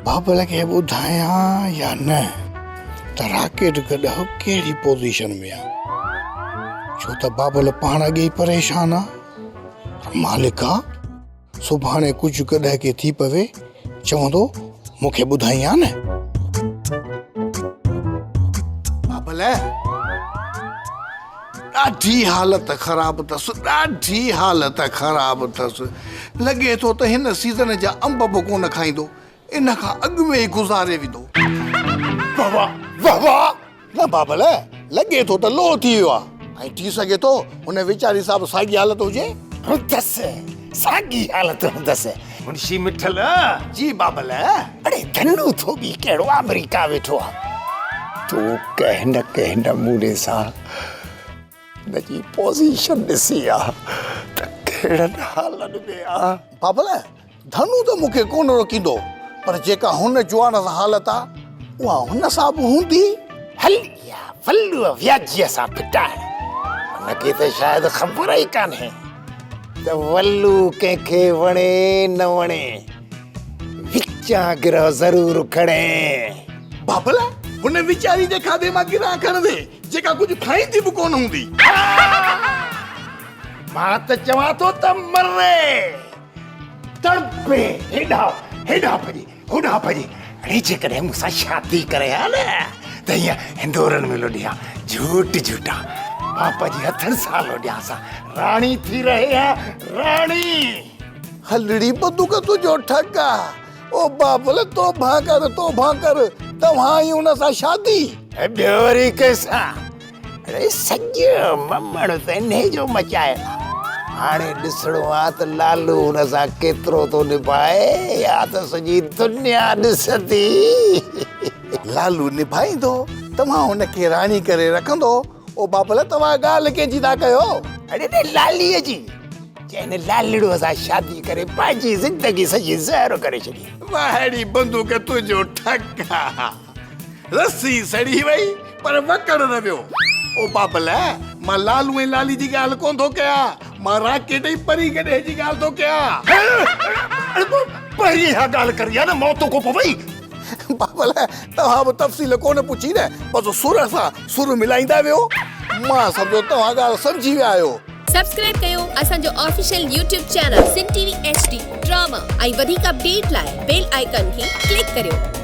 बाबल खे ॿुधायां या न त राकेट गॾु कहिड़ी पोज़ीशन में आहे, छो त बाबल पाण अॻे ई परेशान आहे। मालिका सुभाणे कुझु कॾहिं के थी पवे चवंदो मूंखे ॿुधाईं न। बाबल ॾाढी हालत ख़राब अथसि, ॾाढी हालत ख़राब अथसि। लॻे थो त हिन सीज़न जा अंब बि कोन खाईंदो, इन खां अॻु में ई गुज़ारे वेंदो। वाह वाह वाह, न बाबल लॻे थो त लो थी वियो आहे, ऐं थी सघे थो हुन वीचारी साहिब साॻी हालत हुजे। हूंदसि साॻी हालत हूंदसि। मुंशी मिठल जी बाबल। अरे धनु थो बि कहिड़ो अमेरिका वेठो आहे, तूं कंहिं न कंहिं नमूने सां हिनजी पोज़ीशन ॾिसी आहे त कहिड़नि हालनि में आहे। बाबल धनु त मूंखे कोन रोकींदो, पर जेका हुन जुआन सां हालत आहे उहा हुन सां बि हूंदी। हल या वल्लू व्याजीअ सां फिटाए, हुनखे त शायदि ख़बर ई कान्हे त वल्लू कंहिंखे वणे न वणे विचां गिरह ज़रूरु खणे। बाबल हुन वीचारी जे खाधे मां गिरह खणंदे जेका कुझु खाईंदी बि कोन हूंदी। मां त चवां थो त मरे तड़पे हेॾा हेॾा भॼे होॾा भॼे। अड़े जेकॾहिं मूंसां शादी करे हा न त हीअं हिंदोरनि में लोॾियां झूठ झूठा पापा जी हथनि सां लोॾियांसा राणी थी रहे आहे राणी। हलड़ी बंदूक तुंहिंजो ठग आहे। ओ बाबल तोबा कर तव्हां ई हुन सां शादी। ॿियो वरी कंहिंसां? अरे सॼो ममण त इन्हे जो मचाए। हाणे ॾिसणो आहे त लालू हुन सां केतिरो थो निभाए या त सॼी दुनिया ॾिसंदी। लालू निभाईंदो, तव्हां हुनखे राणी करे रखंदो। ओ बाबल तव्हां ॻाल्हि कंहिंजी था कयो? अरे ने लालीअ जी, जंहिं लालड़ूअ सां शादी करे पंहिंजी ज़िंदगी सॼी ज़हर करे छॾी। वाहड़ी बंदूक तुंहिंजो ठग आहे। रस्सी सड़ी वई पर वकड़ न वियो। ओ बाबल मां लालू ऐं लाली जी ॻाल्हि कोन थो कयां, मां राकेट ऐं परी गॾे जी ॻाल्हि थो कयां। परी हा ॻाल्हि करी आहे न मौत को पवई। बाबल तव्हां बि तफ़सील कोन पुछी न, बसि सुर सां सुर मिलाईंदा वियो। मां सम्झो तव्हां ॻाल्हि सम्झी विया आहियो। सब्सक्राइब कयो असांजो official YouTube channel Singh TV HD drama ऐं वधीक अपडेट लाइ बेल आइकन खे क्लिक करियो।